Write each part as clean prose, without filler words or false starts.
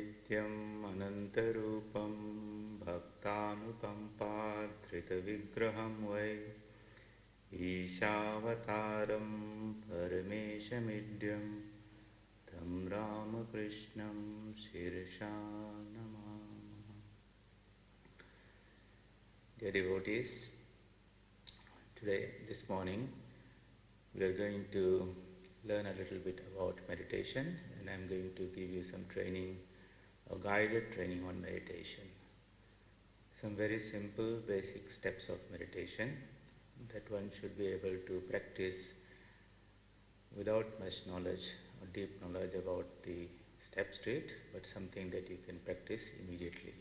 Nityam Anantarupam Bhaktanukampadhritavigraham Vai Ishavataram Parameshamidhyam Tam Ramakrishnam Shirsha Namah. Dear devotees, this morning, we are going to learn a little bit about meditation, and I'm going to give you some training, a guided training on meditation. Some very simple basic steps of meditation that one should be able to practice without much knowledge or deep knowledge about the steps to it, but something that you can practice immediately.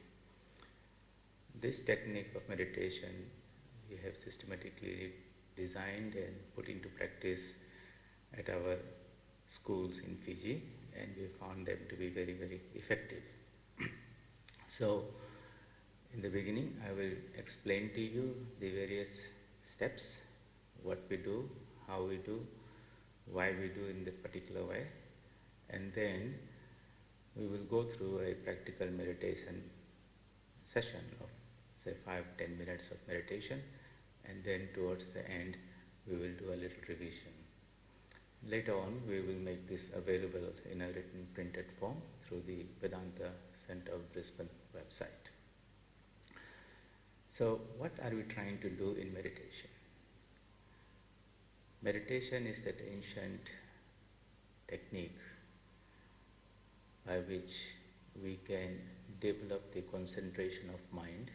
This technique of meditation we have systematically designed and put into practice at our schools in Fiji, and we found them to be very, very effective. So, in the beginning, I will explain to you the various steps, what we do, how we do, why we do in that particular way, and then we will go through a practical meditation session of say 5-10 minutes of meditation, and then towards the end we will do a little revision. Later on we will make this available in a written printed form through the Vedanta Centre of Brisbane website. So what are we trying to do in meditation? Meditation is that ancient technique by which we can develop the concentration of mind.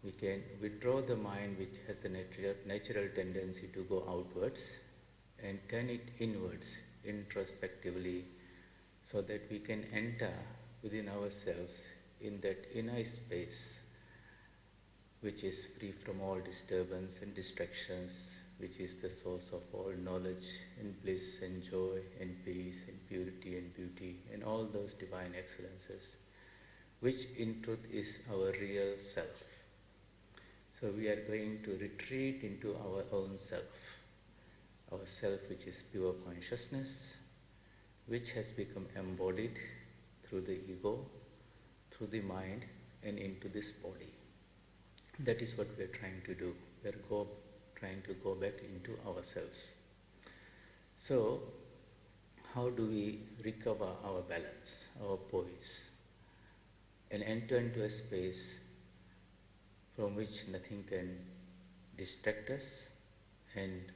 We can withdraw the mind which has a natural tendency to go outwards and turn it inwards introspectively, so that we can enter within ourselves in that inner space which is free from all disturbance and distractions, which is the source of all knowledge and bliss and joy and peace and purity and beauty and all those divine excellences, which in truth is our real self. So we are going to retreat into our own self which is pure consciousness, which has become embodied through the ego, through the mind, and into this body. That is what we are trying to do. We are trying to go back into ourselves. So, how do we recover our balance, our poise, and enter into a space from which nothing can distract us and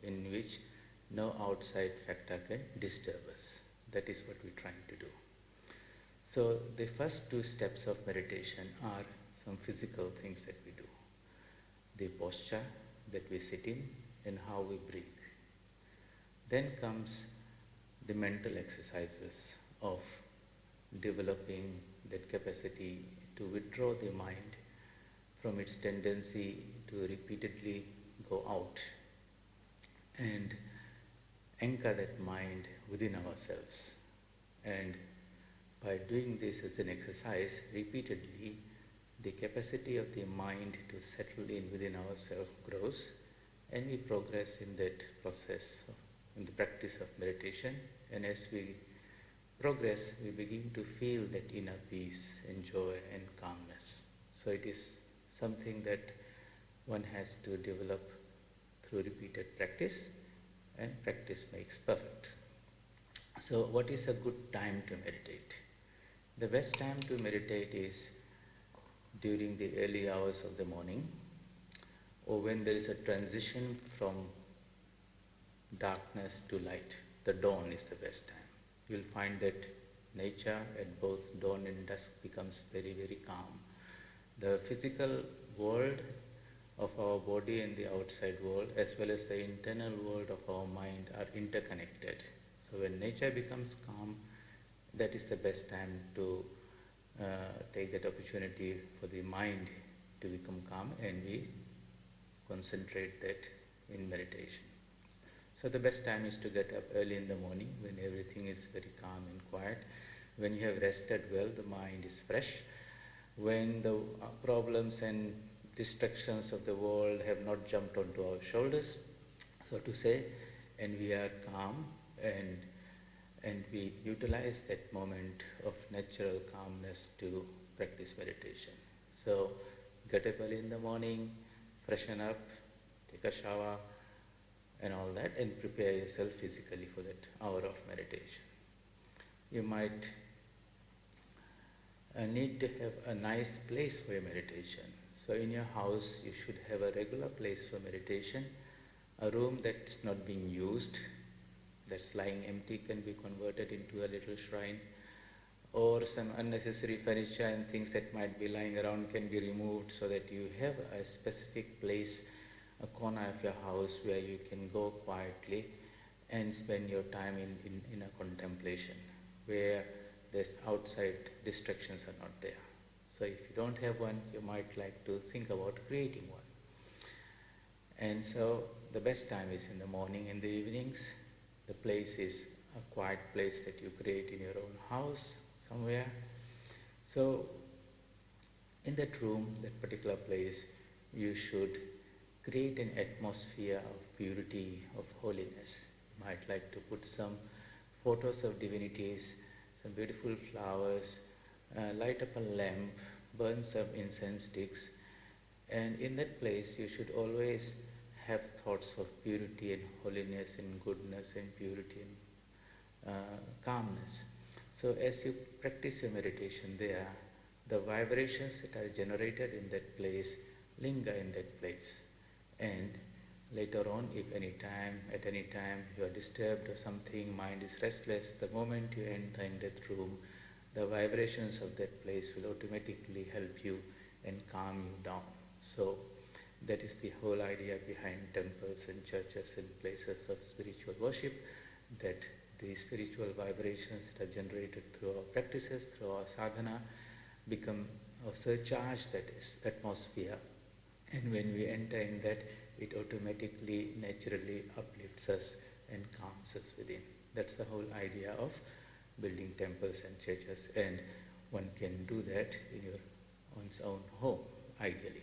in which no outside factor can disturb us? That is what we are trying to do. So the first two steps of meditation are some physical things that we do. The posture that we sit in and how we breathe. Then comes the mental exercises of developing that capacity to withdraw the mind from its tendency to repeatedly go out and anchor that mind within ourselves. And by doing this as an exercise repeatedly, the capacity of the mind to settle in within ourselves grows, and we progress in that process, in the practice of meditation. And as we progress, we begin to feel that inner peace and joy and calmness. So it is something that one has to develop through repeated practice, and practice makes perfect. So what is a good time to meditate? The best time to meditate is during the early hours of the morning, or when there is a transition from darkness to light. The dawn is the best time. You will find that nature at both dawn and dusk becomes very, very calm. The physical world of our body and the outside world, as well as the internal world of our mind, are interconnected. So when nature becomes calm, that is the best time to take that opportunity for the mind to become calm, and we concentrate that in meditation. So the best time is to get up early in the morning when everything is very calm and quiet, when you have rested well, the mind is fresh, when the problems and distractions of the world have not jumped onto our shoulders, so to say, and we are calm and and we utilize that moment of natural calmness to practice meditation. So get up early in the morning, freshen up, take a shower and all that, and prepare yourself physically for that hour of meditation. You might need to have a nice place for your meditation. So in your house you should have a regular place for meditation. A room that's not being used, that's lying empty, can be converted into a little shrine, or some unnecessary furniture and things that might be lying around can be removed, so that you have a specific place, a corner of your house where you can go quietly and spend your time in a contemplation, where there's outside distractions are not there. So if you don't have one, you might like to think about creating one. And so the best time is in the morning and the evenings. The place is a quiet place that you create in your own house somewhere. So in that room, that particular place, you should create an atmosphere of purity, of holiness. You might like to put some photos of divinities, some beautiful flowers, light up a lamp, burn some incense sticks, and in that place you should always have thoughts of purity and holiness and goodness and purity and calmness. So as you practice your meditation there, the vibrations that are generated in that place linger in that place. And later on, if at any time you are disturbed or something, mind is restless, the moment you enter in that room, the vibrations of that place will automatically help you and calm you down. So that is the whole idea behind temples and churches and places of spiritual worship, that the spiritual vibrations that are generated through our practices, through our sadhana, become a surcharged that is atmosphere. And when we enter in that, it automatically, naturally uplifts us and calms us within. That's the whole idea of building temples and churches, and one can do that in one's own home, ideally.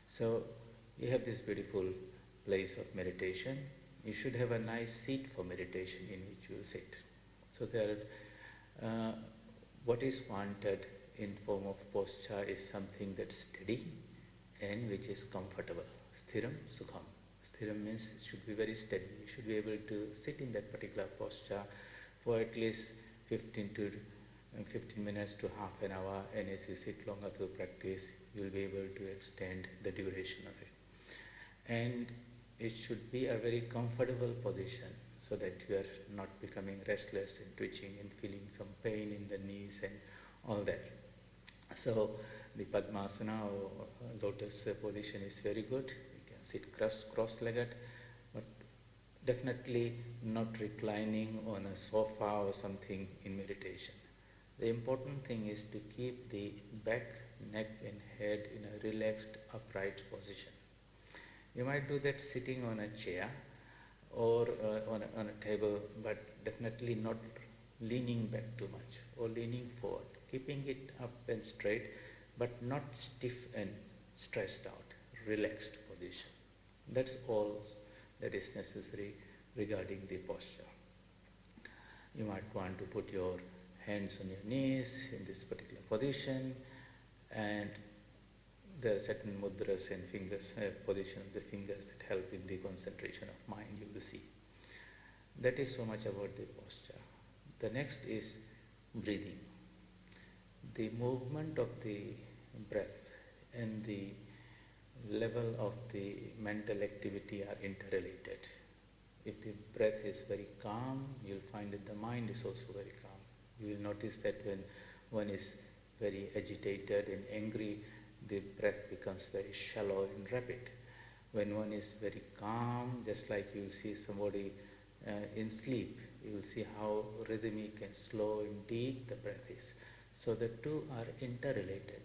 So you have this beautiful place of meditation. You should have a nice seat for meditation in which you sit. So what is wanted in form of posture is something that's steady and which is comfortable. Sthiram sukham. Sthiram means it should be very steady. You should be able to sit in that particular posture for at least 15 minutes to half an hour, and as you sit longer through practice, you will be able to extend the duration of it. And it should be a very comfortable position, so that you are not becoming restless and twitching and feeling some pain in the knees and all that. So the Padmasana or lotus position is very good. You can sit cross-legged, but definitely not reclining on a sofa or something in meditation. The important thing is to keep the back, neck and head in a relaxed, upright position. You might do that sitting on a chair or on a table, but definitely not leaning back too much or leaning forward, keeping it up and straight, but not stiff and stressed out, relaxed position. That's all that is necessary regarding the posture. You might want to put your hands on your knees in this particular position, and there are certain mudras and fingers, position of the fingers that help in the concentration of mind, you will see. That is so much about the posture. The next is breathing. The movement of the breath and the level of the mental activity are interrelated. If the breath is very calm, you'll find that the mind is also very calm. You will notice that when one is very agitated and angry, the breath becomes very shallow and rapid. When one is very calm, just like you see somebody in sleep, you will see how rhythmic and slow and deep the breath is. So the two are interrelated.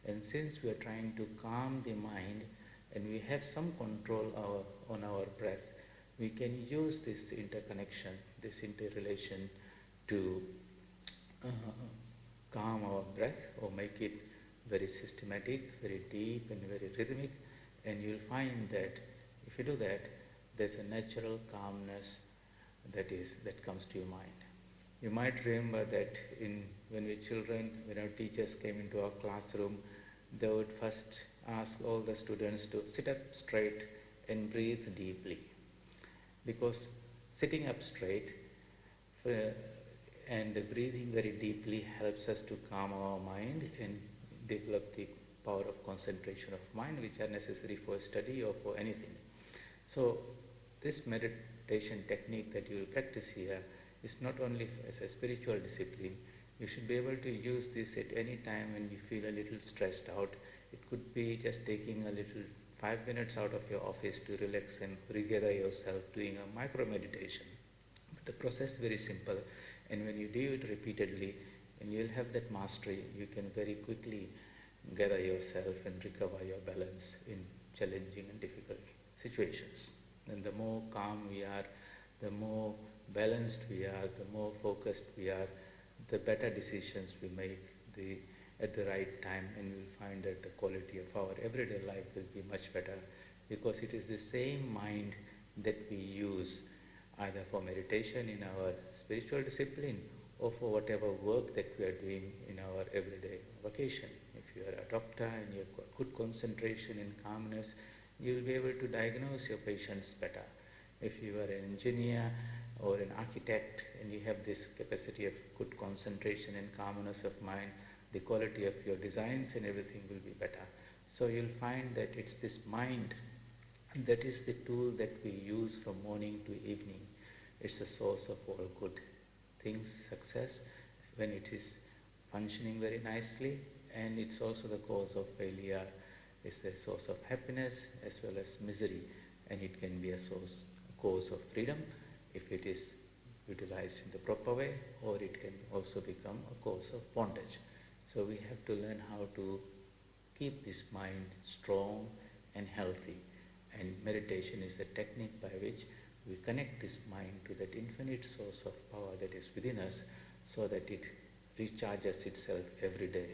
And since we are trying to calm the mind and we have some control on our breath, we can use this interconnection, this interrelation to calm our breath or make it very systematic, very deep and very rhythmic, and you'll find that if you do that, there's a natural calmness that comes to your mind. You might remember that when we were children, when our teachers came into our classroom, they would first ask all the students to sit up straight and breathe deeply. Because sitting up straight and breathing very deeply helps us to calm our mind and develop the power of concentration of mind, which are necessary for study or for anything. So this meditation technique that you will practice here is not only as a spiritual discipline. You should be able to use this at any time when you feel a little stressed out. It could be just taking a little 5 minutes out of your office to relax and regather yourself, doing a micro meditation. But the process is very simple, and when you do it repeatedly and you'll have that mastery, you can very quickly gather yourself and recover your balance in challenging and difficult situations. And the more calm we are, the more balanced we are, the more focused we are, the better decisions we make at the right time, and we'll find that the quality of our everyday life will be much better, because it is the same mind that we use either for meditation in our spiritual discipline or for whatever work that we are doing in our everyday vocation. If you are a doctor and you've got good concentration and calmness, you will be able to diagnose your patients better. If you are an engineer or an architect and you have this capacity of good concentration and calmness of mind, the quality of your designs and everything will be better. So you'll find that it's this mind that is the tool that we use from morning to evening. It's the source of all good things, success, when it is functioning very nicely, and it's also the cause of failure. It's the source of happiness as well as misery, and it can be a cause of freedom if it is utilized in the proper way, or it can also become a cause of bondage. So we have to learn how to keep this mind strong and healthy, and meditation is a technique by which we connect this mind to that infinite source of power that is within us, so that it recharges itself every day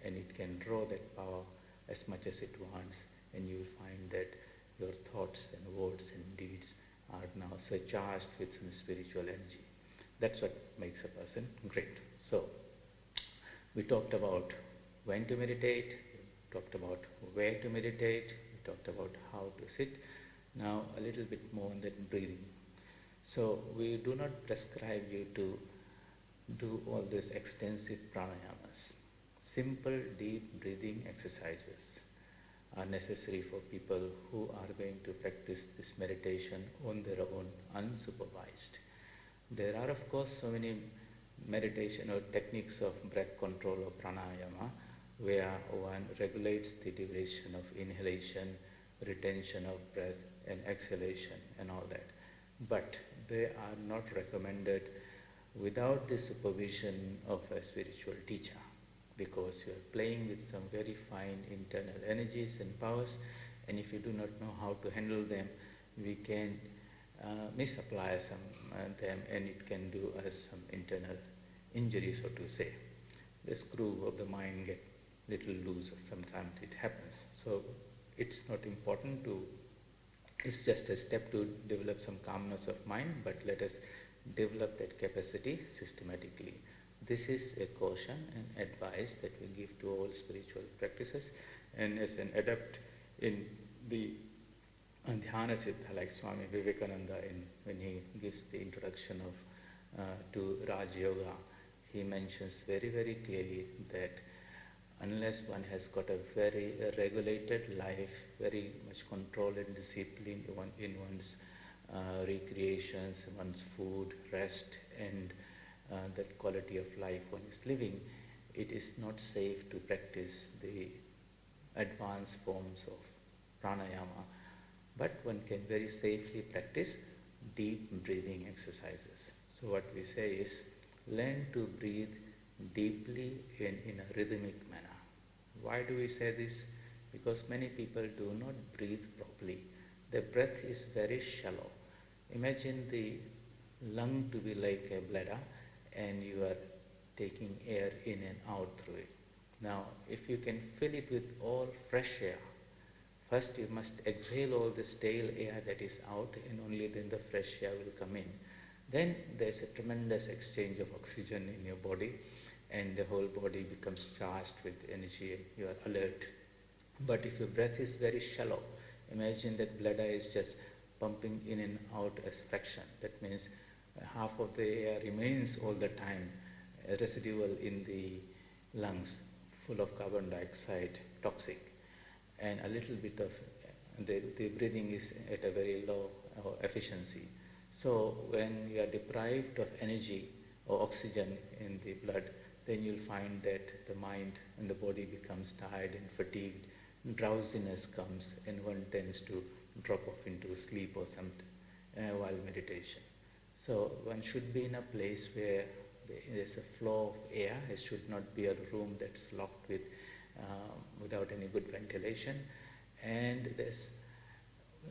and it can draw that power as much as it wants, and you will find that your thoughts and words and deeds are now surcharged with some spiritual energy. That's what makes a person great. So we talked about when to meditate, we talked about where to meditate, we talked about how to sit. Now a little bit more on that breathing. So we do not prescribe you to do all these extensive pranayamas. Simple deep breathing exercises are necessary for people who are going to practice this meditation on their own, unsupervised. There are of course so many meditation or techniques of breath control or pranayama where one regulates the duration of inhalation, retention of breath and exhalation and all that. But they are not recommended without the supervision of a spiritual teacher, because you are playing with some very fine internal energies and powers, and if you do not know how to handle them, we can misapply them, and it can do us some internal injury, so to say. The screw of the mind get little loose, or sometimes it happens. So it's not important to, it's just a step to develop some calmness of mind, but let us develop that capacity systematically. This is a caution and advice that we give to all spiritual practices, and as an adept in the Dhyana Siddha, like Swami Vivekananda, when he gives the introduction to Raj Yoga, he mentions very, very clearly that unless one has got a very regulated life, very much control and discipline in one's recreations, one's food, rest, and that quality of life one is living, it is not safe to practice the advanced forms of pranayama. But one can very safely practice deep breathing exercises. So what we say is, learn to breathe deeply and in a rhythmic manner. Why do we say this? Because many people do not breathe properly. Their breath is very shallow. Imagine the lung to be like a bladder, and you are taking air in and out through it. Now, if you can fill it with all fresh air, first you must exhale all the stale air that is out, and only then the fresh air will come in. Then there's a tremendous exchange of oxygen in your body, and the whole body becomes charged with energy. You are alert. But if your breath is very shallow, imagine that blood is just pumping in and out as fraction. That means half of the air remains all the time residual in the lungs, full of carbon dioxide, toxic, and a little bit of the breathing is at a very low efficiency. So when you are deprived of energy or oxygen in the blood, then you'll find that the mind and the body becomes tired and fatigued, drowsiness comes, and one tends to drop off into sleep or something while meditation. So one should be in a place where there's a flow of air. It should not be a room that's locked without any good ventilation, and there's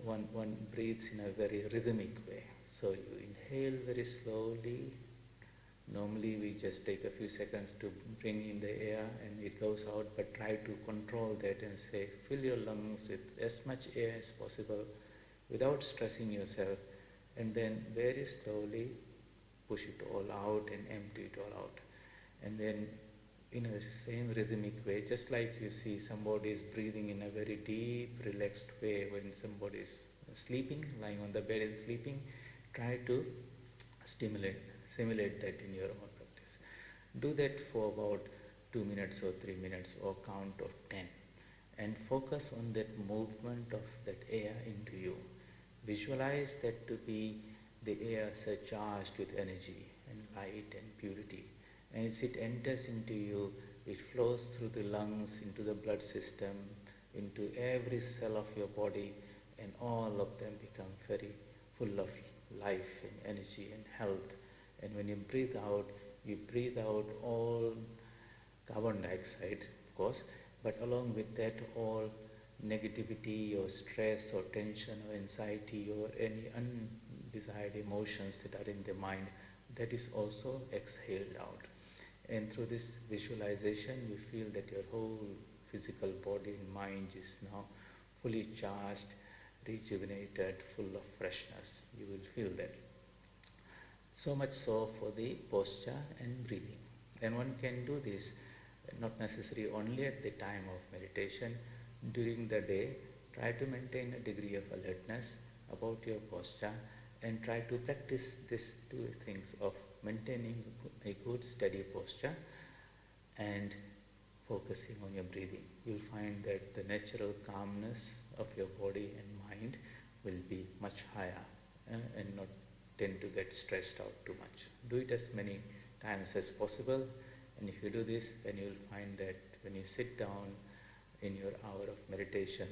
one breathes in a very rhythmic way. So you inhale very slowly. Normally we just take a few seconds to bring in the air and it goes out, but try to control that and say, fill your lungs with as much air as possible without stressing yourself, and then very slowly push it all out and empty it all out. And then in a same rhythmic way, just like you see somebody is breathing in a very deep, relaxed way when somebody is sleeping, lying on the bed and sleeping, try to simulate that in your own practice. Do that for about 2 minutes or 3 minutes or count of 10, and focus on that movement of that air into you. Visualize that to be the air surcharged with energy and light and purity. And as it enters into you, it flows through the lungs, into the blood system, into every cell of your body, and all of them become very full of life and energy and health. And when you breathe out all carbon dioxide, of course, but along with that all negativity or stress or tension or anxiety or any undesired emotions that are in the mind, that is also exhaled out. And through this visualization, you feel that your whole physical body and mind is now fully charged, rejuvenated, full of freshness. You will feel that. So much so for the posture and breathing. And one can do this not necessarily only at the time of meditation. During the day, try to maintain a degree of alertness about your posture and try to practice these two things of maintaining a good steady posture and focusing on your breathing. You'll find that the natural calmness of your body and mind will be much higher and not tend to get stressed out too much. Do it as many times as possible, and if you do this, then you'll find that when you sit down in your hour of meditation,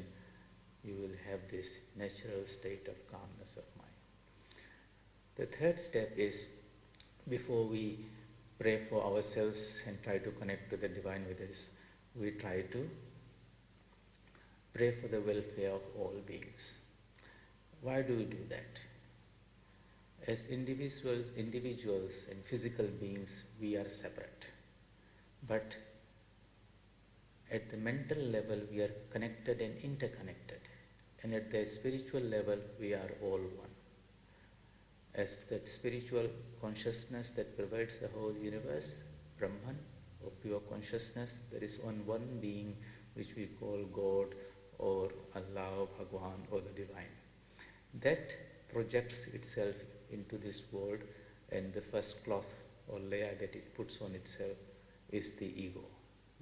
you will have this natural state of calmness of mind. The third step is, before we pray for ourselves and try to connect to the divine with us, we try to pray for the welfare of all beings. Why do we do that? As individuals and physical beings, we are separate. But at the mental level, we are connected and interconnected. And at the spiritual level, we are all one. As that spiritual consciousness that pervades the whole universe, Brahman, or pure consciousness, there is one being which we call God or Allah, Bhagwan, or the divine. That projects itself into this world, and the first cloth or layer that it puts on itself is the ego.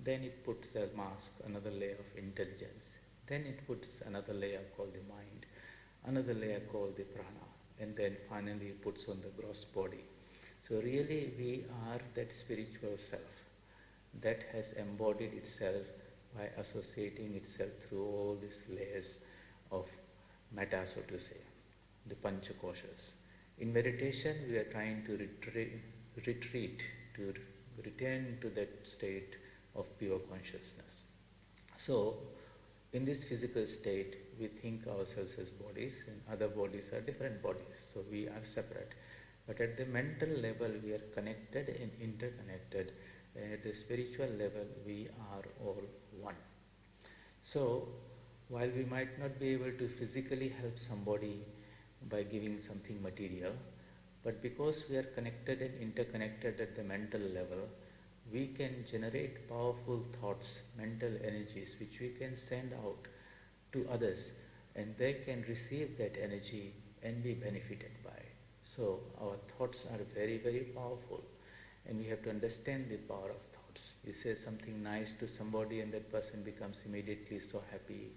Then it puts a mask, another layer of intelligence. Then it puts another layer called the mind, another layer called the prana, and then finally it puts on the gross body. So really we are that spiritual self that has embodied itself by associating itself through all these layers of matter, so to say, the panchakoshas. In meditation, we are trying to retreat, to return to that state of pure consciousness. So, in this physical state, we think ourselves as bodies, and other bodies are different bodies, so we are separate. But at the mental level, we are connected and interconnected. And at the spiritual level, we are all one. So, while we might not be able to physically help somebody by giving something material, But because we are connected and interconnected at the mental level, we can generate powerful thoughts, mental energies, which we can send out to others, and they can receive that energy and be benefited by it. So our thoughts are very, very powerful, and we have to understand the power of thoughts. You say something nice to somebody and that person becomes immediately so happy,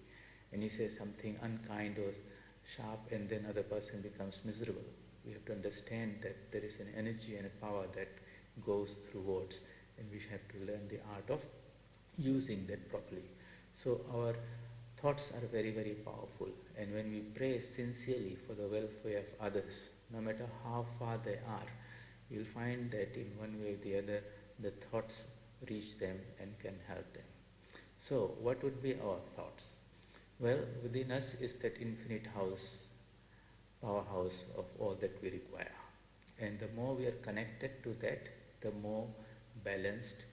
and you say something unkind or sharp and then other person becomes miserable. We have to understand that there is an energy and a power that goes through words, and we have to learn the art of using that properly. So our thoughts are very, very powerful, and when we pray sincerely for the welfare of others, no matter how far they are, you'll find that in one way or the other, the thoughts reach them and can help them. So what would be our thoughts? Well, within us is that infinite house, powerhouse of all that we require. And the more we are connected to that, the more balanced,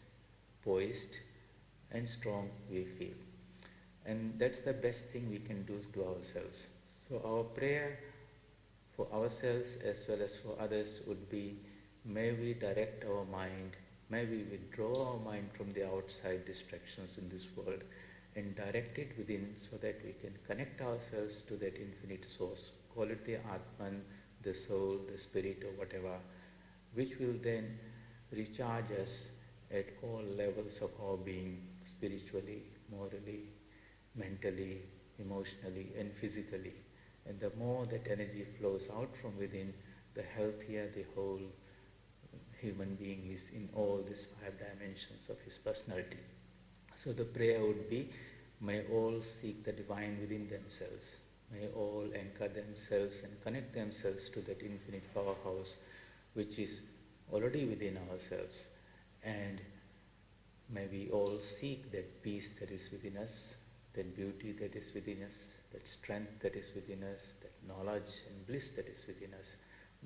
poised, and strong we feel. And that's the best thing we can do to ourselves. So our prayer for ourselves as well as for others would be, may we direct our mind, may we withdraw our mind from the outside distractions in this world and direct it within, so that we can connect ourselves to that infinite source. Call it the Atman, the soul, the spirit, or whatever, which will then recharge us at all levels of our being, spiritually, morally, mentally, emotionally, and physically. And the more that energy flows out from within, the healthier the whole human being is in all these 5 dimensions of his personality. So the prayer would be, may all seek the divine within themselves. May all anchor themselves and connect themselves to that infinite powerhouse which is already within ourselves. And may we all seek that peace that is within us, that beauty that is within us, that strength that is within us, that knowledge and bliss that is within us.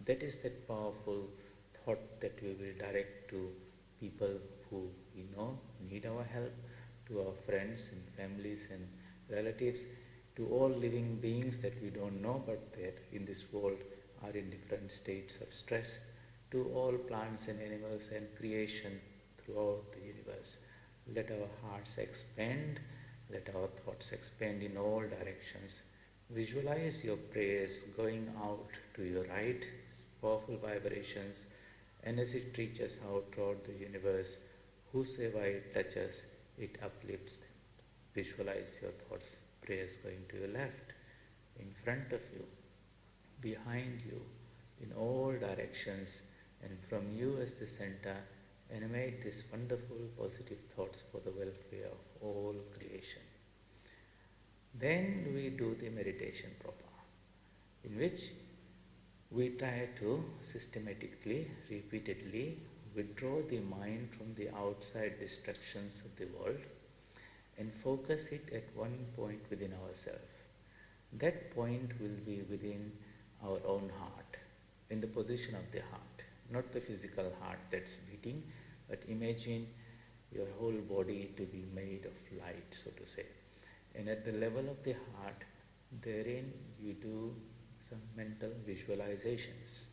That is that powerful thought that we will direct to people who we know need our help, to our friends and families and relatives, to all living beings that we don't know but that in this world are in different states of stress, to all plants and animals and creation throughout the universe. Let our hearts expand, let our thoughts expand in all directions. Visualize your prayers going out to your right, powerful vibrations, and as it reaches out throughout the universe, whosoever it touches, it uplifts them. Visualize your thoughts, prayers going to your left, in front of you, behind you, in all directions, and from you as the center, animate these wonderful positive thoughts for the welfare of all creation. Then we do the meditation proper, in which we try to systematically, repeatedly withdraw the mind from the outside distractions of the world and focus it at one point within ourselves. That point will be within our own heart, in the position of the heart, not the physical heart that's beating, but imagine your whole body to be made of light, so to say. And at the level of the heart, therein you do some mental visualizations.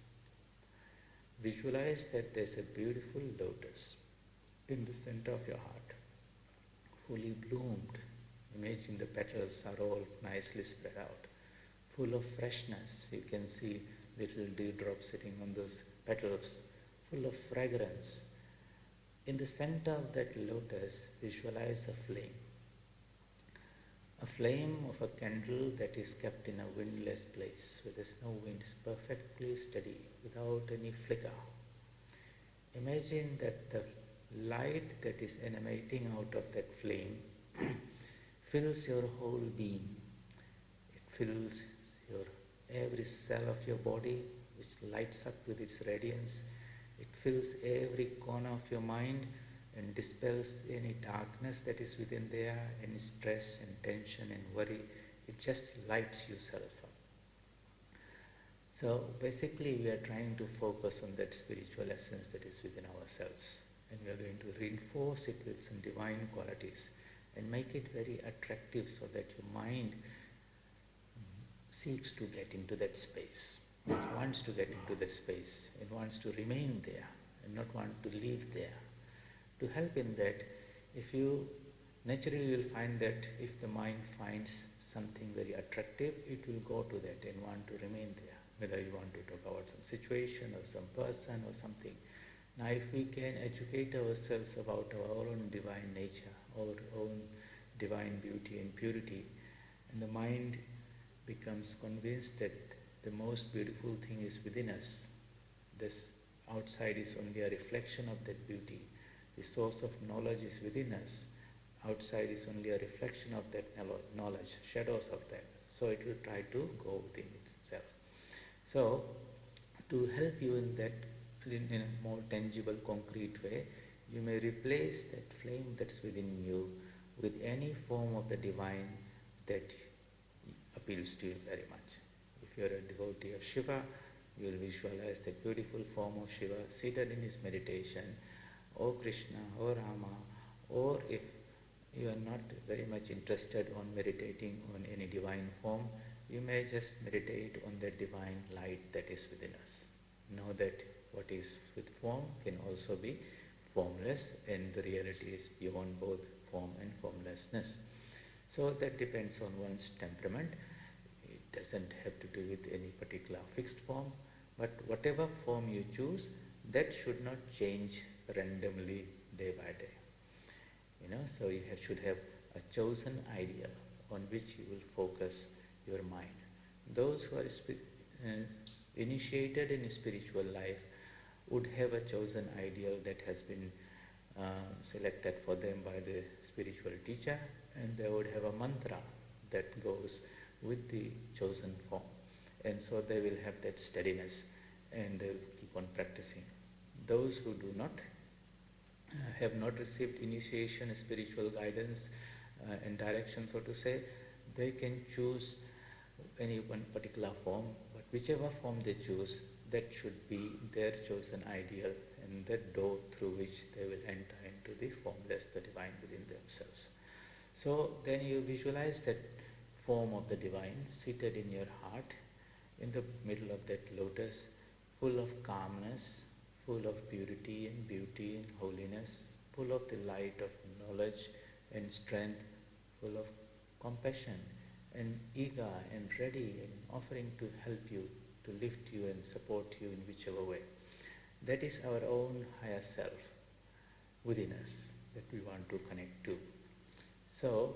Visualize that there's a beautiful lotus in the center of your heart, fully bloomed. Imagine the petals are all nicely spread out, full of freshness. You can see little dewdrops sitting on those petals, full of fragrance. In the center of that lotus, visualize a flame of a candle that is kept in a windless place where there's no wind, it's perfectly steady, without any flicker. Imagine that the light that is emanating out of that flame fills your whole being. It fills your every cell of your body, which lights up with its radiance. It fills every corner of your mind and dispels any darkness that is within there, any stress and tension and worry. It just lights yourself up. So basically we are trying to focus on that spiritual essence that is within ourselves, and we are going to reinforce it with some divine qualities and make it very attractive so that your mind seeks to get into that space. It wants to get into the space. It wants to remain there and not want to leave there. To help in that, if you naturally will find that if the mind finds something very attractive, it will go to that and want to remain there, whether you want to talk about some situation or some person or something. Now if we can educate ourselves about our own divine nature, our own divine beauty and purity, and the mind becomes convinced that the most beautiful thing is within us, this outside is only a reflection of that beauty, the source of knowledge is within us, outside is only a reflection of that knowledge, shadows of that. So it will try to go within itself. So to help you in that, in a more tangible, concrete way, you may replace that flame that's within you with any form of the divine that appeals to you very much. If you are a devotee of Shiva, you will visualize that beautiful form of Shiva seated in his meditation, or Krishna, or Rama, or if you are not very much interested on meditating on any divine form, you may just meditate on the divine light that is within us. Know that what is with form can also be formless, and the reality is beyond both form and formlessness. So that depends on one's temperament. It doesn't have to do with any particular fixed form, but whatever form you choose, that should not change randomly day by day. So you should have a chosen ideal on which you will focus your mind. Those who are initiated in spiritual life would have a chosen ideal that has been selected for them by the spiritual teacher, and they would have a mantra that goes with the chosen form. And so they will have that steadiness and they will keep on practicing. Those who do not have not received initiation, spiritual guidance and direction, so to say, they can choose any one particular form, but whichever form they choose, that should be their chosen ideal and that door through which they will enter into the formless, the divine within themselves. So then you visualize that form of the divine seated in your heart, in the middle of that lotus, full of calmness, full of purity and beauty and holiness, full of the light of knowledge and strength, full of compassion and eager and ready and offering to help you, to lift you and support you in whichever way. That is our own higher self within us that we want to connect to. So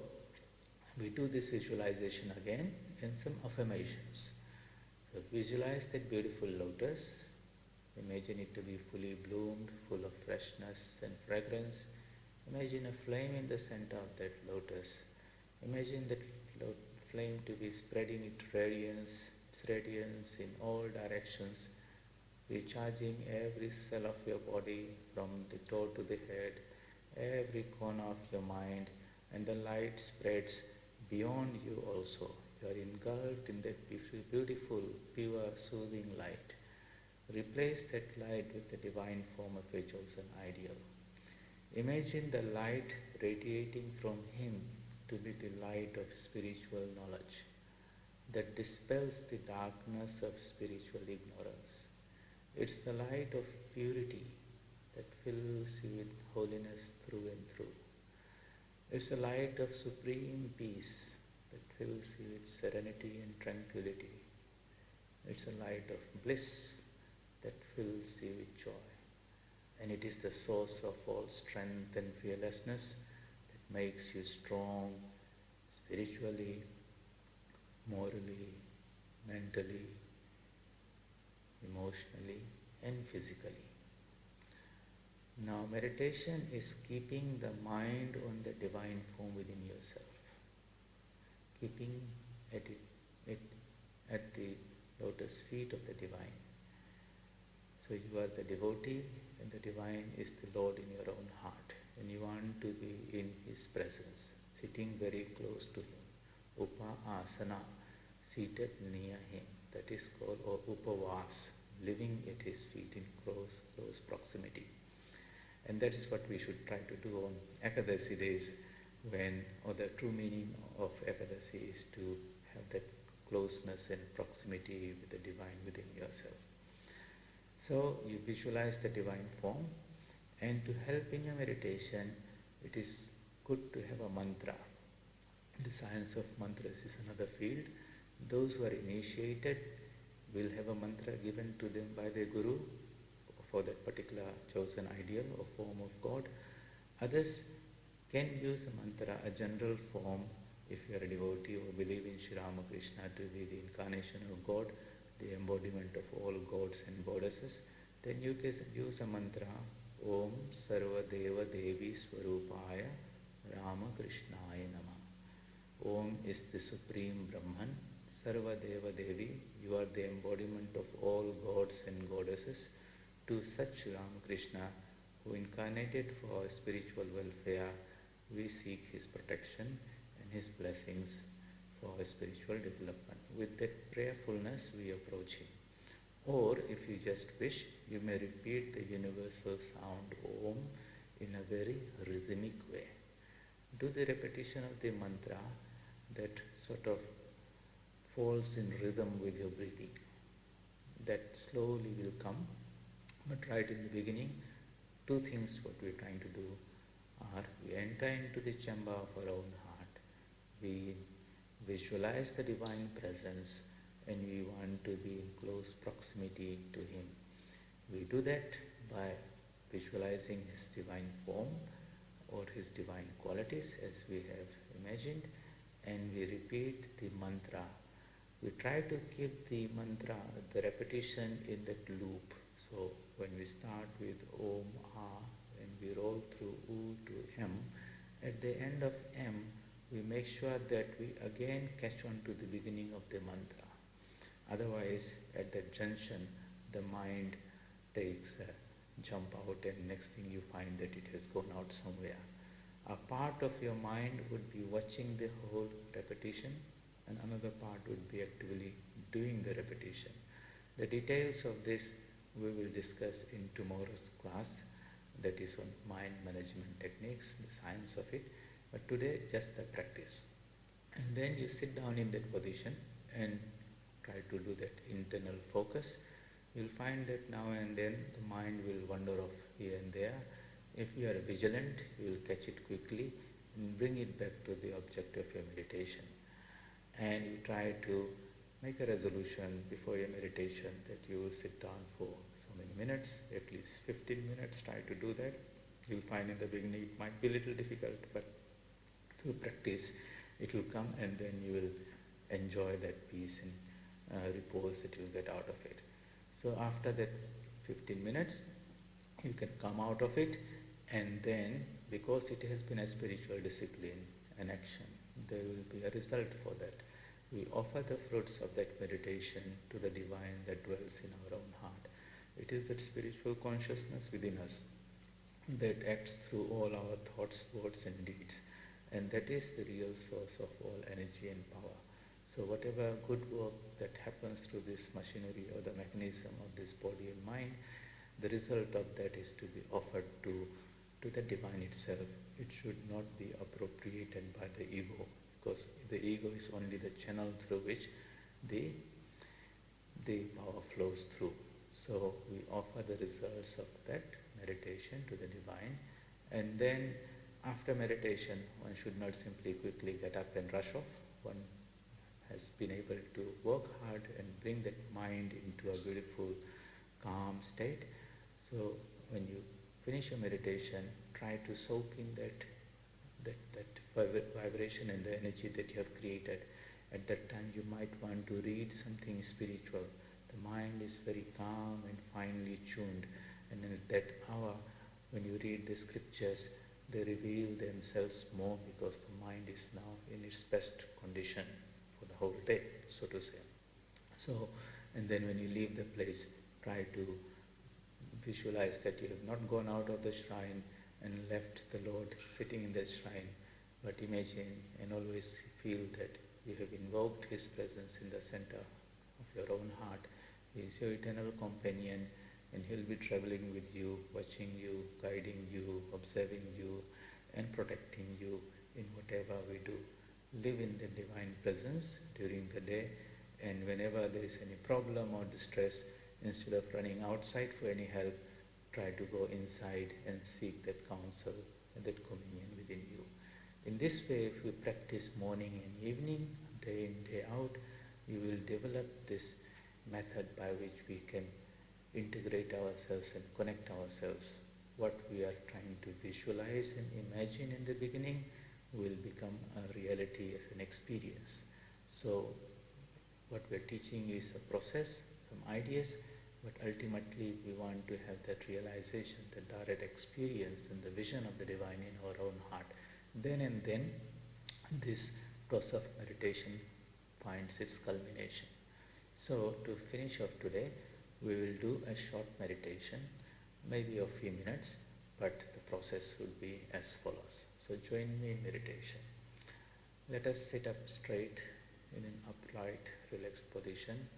we do this visualization again and some affirmations. So visualize that beautiful lotus. Imagine it to be fully bloomed, full of freshness and fragrance. Imagine a flame in the center of that lotus. Imagine that flame to be spreading its radiance in all directions, recharging every cell of your body from the toe to the head, every corner of your mind, and the light spreads beyond you also. You are engulfed in that beautiful, pure, soothing light. Replace that light with the divine form of your chosen ideal. Imagine the light radiating from him to be the light of spiritual knowledge that dispels the darkness of spiritual ignorance. It's the light of purity that fills you with holiness through and through. It's a light of supreme peace that fills you with serenity and tranquility. It's a light of bliss that fills you with joy. And it is the source of all strength and fearlessness that makes you strong spiritually, morally, mentally, emotionally, and physically. Now meditation is keeping the mind on the divine form within yourself, keeping it at the lotus feet of the divine. So you are the devotee and the divine is the Lord in your own heart, and you want to be in his presence, sitting very close to him. Upa-asana, seated near him. That is called upavas, living at his feet in close proximity. And that is what we should try to do on Ekadasi days, or the true meaning of Ekadasi is to have that closeness and proximity with the divine within yourself. So you visualize the divine form, and to help in your meditation, it is good to have a mantra. The science of mantras is another field. Those who are initiated will have a mantra given to them by their guru for that particular chosen ideal or form of God. Others can use a mantra, a general form, if you are a devotee or believe in Sri Ramakrishna to be the incarnation of God, the embodiment of all gods and goddesses. Then you can use a mantra, Om Sarva Deva Devi Swarupaya Ramakrishnaaya Nama. Om is the Supreme Brahman. Sarva Deva Devi, you are the embodiment of all gods and goddesses. To such Ramakrishna, who incarnated for our spiritual welfare, we seek his protection and his blessings for our spiritual development. With that prayerfulness, we approach him. Or if you just wish, you may repeat the universal sound Om in a very rhythmic way. Do the repetition of the mantra that sort of falls in rhythm with your breathing. That slowly will come, but right in the beginning, two things what we are trying to do are we enter into the chamber of our own heart. We visualize the divine presence and we want to be in close proximity to him. We do that by visualizing his divine form or his divine qualities as we have imagined, and we repeat the mantra. We try to keep the mantra, the repetition in that loop. So when we start with Om, Ah, and we roll through U to M, at the end of M, we make sure that we again catch on to the beginning of the mantra. Otherwise, at that junction, the mind takes a jump out, and next thing you find that it has gone out somewhere. A part of your mind would be watching the whole repetition, and another part would be actively doing the repetition. The details of this we will discuss in tomorrow's class, that is on mind management techniques, the science of it, but today just the practice. And then you sit down in that position and try to do that internal focus. You'll find that now and then the mind will wander off here and there. If you are vigilant, you will catch it quickly and bring it back to the object of your meditation. And you try to make a resolution before your meditation that you will sit down for so many minutes, at least 15 minutes, try to do that. You'll find in the beginning it might be a little difficult, but through practice it will come, and then you will enjoy that peace and repose that you'll get out of it. So after that 15 minutes, you can come out of it, and then because it has been a spiritual discipline and action, there will be a result for that. We offer the fruits of that meditation to the divine that dwells in our own heart. It is that spiritual consciousness within us that acts through all our thoughts, words and deeds, and that is the real source of all energy and power. So whatever good work that happens through this machinery or the mechanism of this body and mind, the result of that is to be offered to the divine itself. It should not be appropriated by the ego, because the ego is only the channel through which the power flows through. So we offer the results of that meditation to the divine, and then after meditation one should not simply quickly get up and rush off. One has been able to work hard and bring that mind into a beautiful calm state. So when you finish your meditation, try to soak in that vibration and the energy that you have created. At that time you might want to read something spiritual. The mind is very calm and finely tuned, and at that hour when you read the scriptures, they reveal themselves more because the mind is now in its best condition for the whole day, so to say. So, and then when you leave the place, try to visualize that you have not gone out of the shrine and left the Lord sitting in the shrine, but imagine and always feel that you have invoked His presence in the center of your own heart. He is your eternal companion, and He'll be traveling with you, watching you, guiding you, observing you, and protecting you in whatever we do. Live in the divine presence during the day And whenever there is any problem or distress, instead of running outside for any help, try to go inside and seek that counsel and that communion within you. In this way, if we practice morning and evening, day in, day out, we will develop this method by which we can integrate ourselves and connect ourselves. What we are trying to visualize and imagine in the beginning will become a reality as an experience. So what we are teaching is a process, some ideas, but ultimately we want to have that realization, the direct experience and the vision of the divine in our own heart. Then and then this process of meditation finds its culmination. So to finish off today, we will do a short meditation, maybe a few minutes, but the process would be as follows. So join me in meditation. Let us sit up straight in an upright, relaxed position,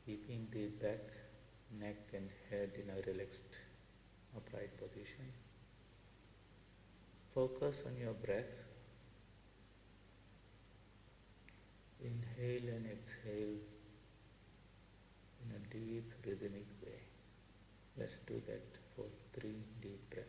keeping the back, neck and head in a relaxed, upright position. Focus on your breath. Inhale and exhale in a deep, rhythmic way. Let's do that for 3 deep breaths.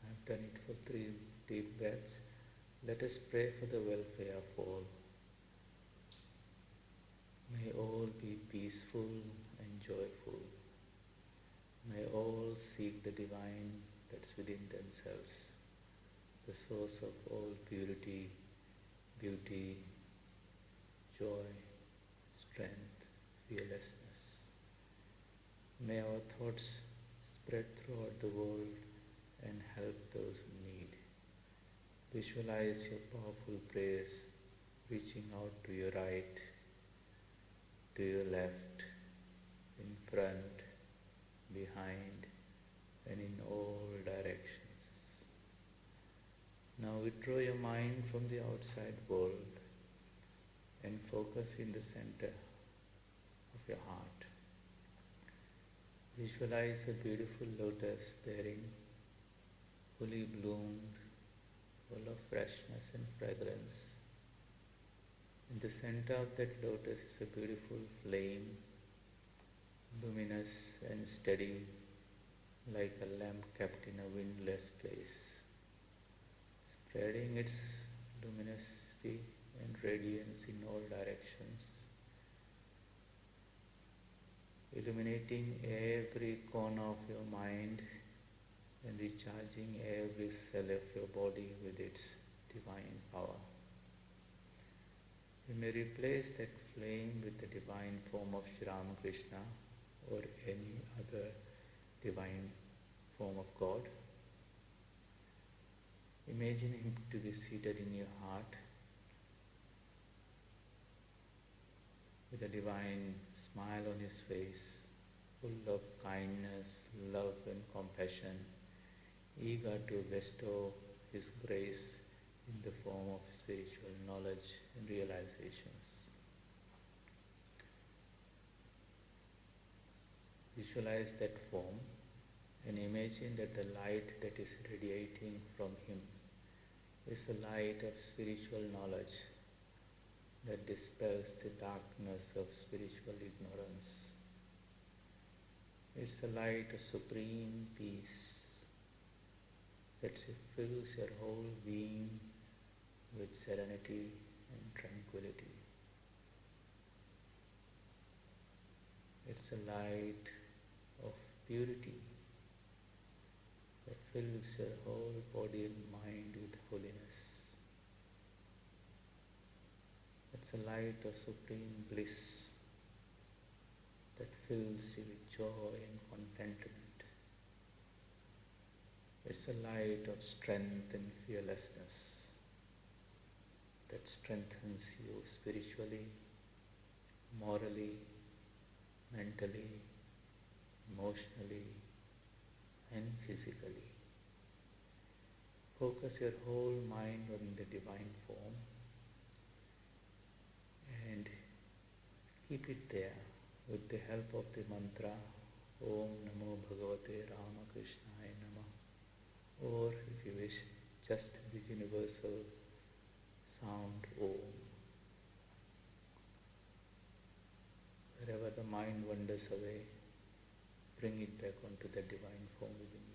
I've done it for 3 deep breaths. Let us pray for the welfare of all. May all be peaceful and joyful. May all seek the divine that's within themselves, the source of all purity, beauty, joy, strength, fearlessness. May our thoughts spread throughout the world and help those who need. Visualize your powerful prayers reaching out to your right, to your left, in front, behind, and in all directions. Now withdraw your mind from the outside world and focus in the center of your heart. Visualize a beautiful lotus staring, fully bloomed, full of freshness and fragrance. In the center of that lotus is a beautiful flame, luminous and steady, like a lamp kept in a windless place, spreading its luminosity and radiance in all directions, illuminating every corner of your mind and recharging every cell of your body with its divine power. You may replace that flame with the divine form of Sri Ramakrishna or any other divine form of God. Imagine him to be seated in your heart with a divine smile on his face, full of kindness, love and compassion, eager to bestow his grace in the form of spiritual knowledge and realizations. Visualize that form and imagine that the light that is radiating from him is the light of spiritual knowledge that dispels the darkness of spiritual ignorance. It's a light of supreme peace that fills your whole being with serenity and tranquility. It's a light of purity that fills your whole body and mind with holiness. It's It's a light of supreme bliss that fills you with joy and contentment. It's a light of strength and fearlessness that strengthens you spiritually, morally, mentally, emotionally, and physically. Focus your whole mind on the divine form and keep it there with the help of the mantra Om Namo Bhagavate Ramakrishnaaya Namah, or if you wish, just the universal sound Om. Wherever the mind wanders away, bring it back onto the divine form within you.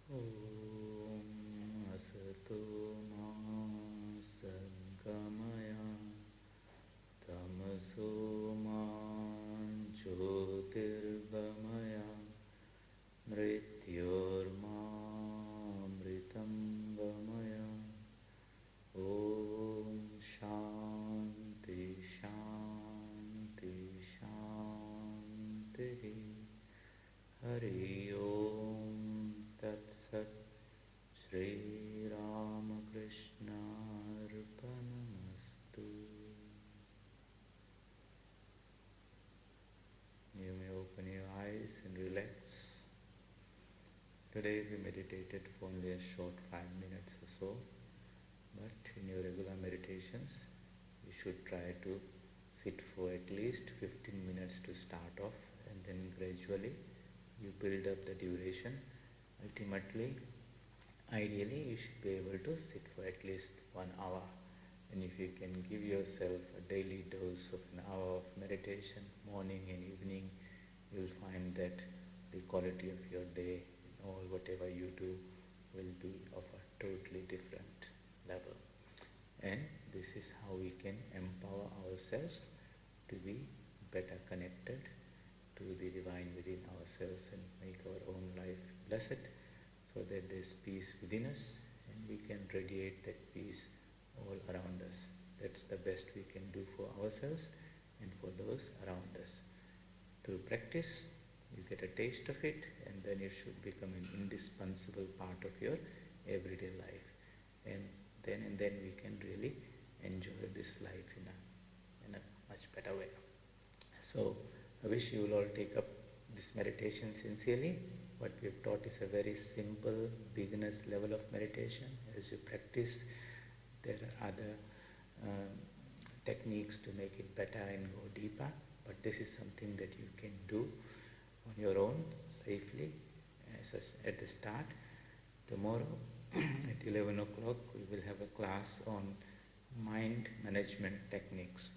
Om Asato Ma Sadgamaya Tamaso Ma Jyotirgamaya Mrityorma Mritam Gamaya. Om Shanti Shanti Shanti. Hari Om Tat Sat. Today we meditated for only a short 5 minutes or so, but in your regular meditations you should try to sit for at least 15 minutes to start off, and then gradually you build up the duration. Ultimately, ideally you should be able to sit for at least 1 hour, and if you can give yourself a daily dose of an hour of meditation, morning and evening, you'll find that the quality of your day, or whatever you do, will be of a totally different level. And this is how we can empower ourselves to be better connected to the divine within ourselves and make our own life blessed, so that there's peace within us and we can radiate that peace all around us. That's the best we can do for ourselves and for those around us. Through practice, you get a taste of it, and then it should become an indispensable part of your everyday life. And then we can really enjoy this life in a much better way. So I wish you will all take up this meditation sincerely. What we have taught is a very simple beginner's level of meditation. As you practice, there are other techniques to make it better and go deeper, but this is something that you can do on your own safely at the start. Tomorrow at 11 o'clock we will have a class on mind management techniques,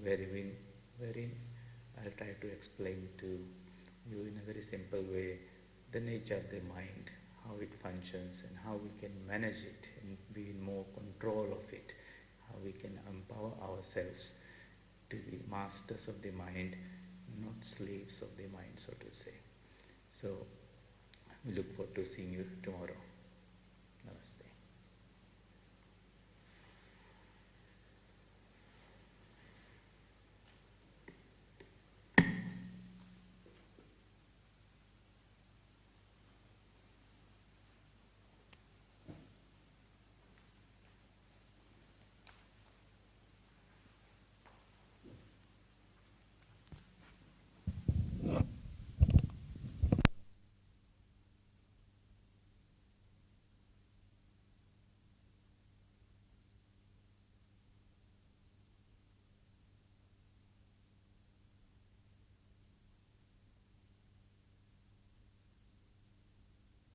wherein I'll try to explain to you in a very simple way the nature of the mind, how it functions and how we can manage it and be in more control of it, how we can empower ourselves to be masters of the mind, not slaves of the mind, so to say. So we look forward to seeing you tomorrow. Namaste.